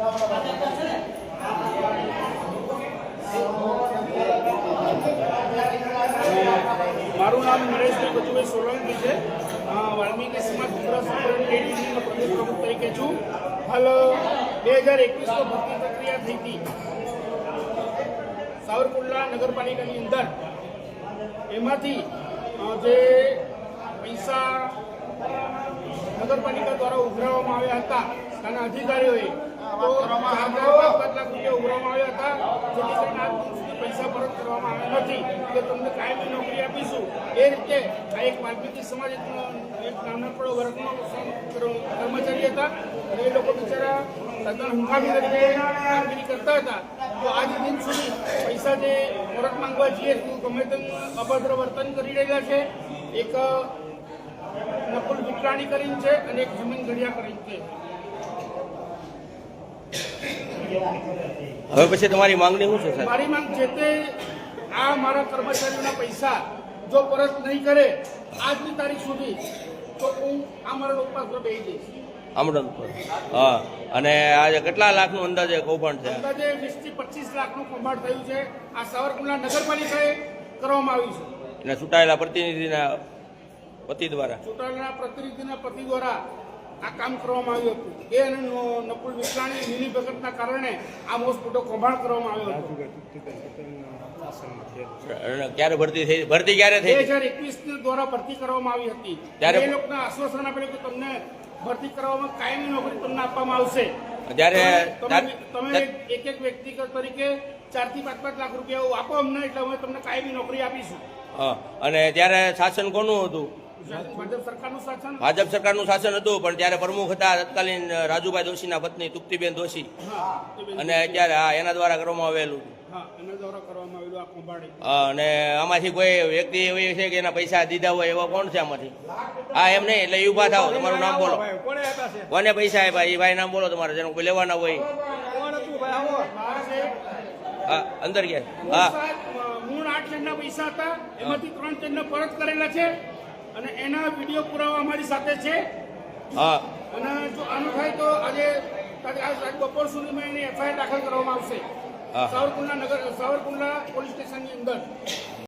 મારું નામ નરેશભાઈ બચુભાઈ સોલંકી છે. વાલ્મીકી સમાજ ગુજરાત સંગઠન પ્રદેશ પ્રમુખ તરીકે છું. હાલ 2021 ભરતી પ્રક્રિયા થઈ હતી સાવરકુંડલા નગરપાલિકાની અંદર. એમાંથી જે પૈસા નગરપાલિકા દ્વારા ઉઘરાવવામાં આવ્યા હતા તેના અધિકારીઓએ તો 4 લાખ રૂપિયા ઉઘરાવવામાં આવ્યા હતા, જેથી કરીને આજ સુધી પૈસા પરત કરવામાં આવ્યા નથી કે તમને કાયમી નોકરી આપીશું. એ રીતે આ એક વાલ્મીકી સમાજ એક નાનકડો વર્ગનો કર્મચારી હતા અને એ લોકો બિચારા તદ્દન હંગામી તરીકે કામગીરી કરતા હતા. તો આજ દિન સુધી પૈસા જે પરત માંગવા જઈએ તો ગમે તેમ અભદ્ર વર્તન કરી રહ્યા છે. એક નકુલ વિકરાણી કરીને છે અને એક જમીન ગઢિયા કરીને છે. હવે પછી તમારી માંગણી શું છે સાહેબ? મારી માંગ છે તે આ મારા કર્મચારીઓના પૈસા જો પરત નહીં કરે આજની તારીખ સુધી તો હું આ મારા લોકપાસ પર બેસી જઈશ. આમરણ પર હા. અને આજે કેટલા લાખનું અંદાજે કૌભાંડ છે? અંદાજે 20 થી 25 લાખનું કૌભાંડ થયું છે. આ સાવરકુંડલા નગરપાલિકાએ કરવામાં આવ્યું છે. અને ચૂંટાયેલા પ્રતિનિધિના પતિ દ્વારા આ કામ કરવામાં આવ્યું હતું. એ અને નકુલ વિકરાણી મિની ભગતના કારણે આ મોસ્ટ મોટો કૌભાંડ કરવામાં આવ્યો હતો. ક્યારે ભરતી થઈ? ભરતી ક્યારે થઈ? 2021 દ્વારા ભરતી કરવામાં આવી હતી. ત્યારે એ લોકોને આશ્વાસન આપેલું કે તમને ભરતી કરવામાં કાયમી નોકરી તમને આપવામાં આવશે. ત્યારે તમે એક વ્યક્તિગત તરીકે 4 થી 5 લાખ રૂપિયા આપો અમને એટલે અમે તમને કાયમી નોકરી આપીશું. અને ત્યારે શાસન કોનું હતું? ભાજપ સરકારનું શાસન હતું. પણ ત્યારે પ્રમુખ હતા તત્કાલીન રાજુભાઈ દોશીના પત્ની તૃપ્તિબેન દોશી. અને અત્યારે એના દ્વારા કરવામાં આવેલું. અને આમાંથી કોઈ વ્યક્તિ એવી છે કે એના પૈસા દીધા હોય એવા કોણ છે આમાંથી? હા, એમ નહીં. એટલે ઉભા થાવ, તમારું નામ બોલો. કોને પૈસા આપ્યા એ ભાઈ નામ બોલો તમારે, જેને કોઈ લેવાના હોય. હા, અંદર ગયા. હા, મૂળ 8 જણના પૈસા હતા, એમાંથી 3 જણને પરત કરેલા છે અને એના વિડીયો પુરાવા અમારી સાથે છે. હા. અને જો આનું થાય તો આજે બપોર સુધીમાં એની FIR દાખલ કરવામાં આવશે સાવરકુંડલા પોલીસ સ્ટેશનની અંદર.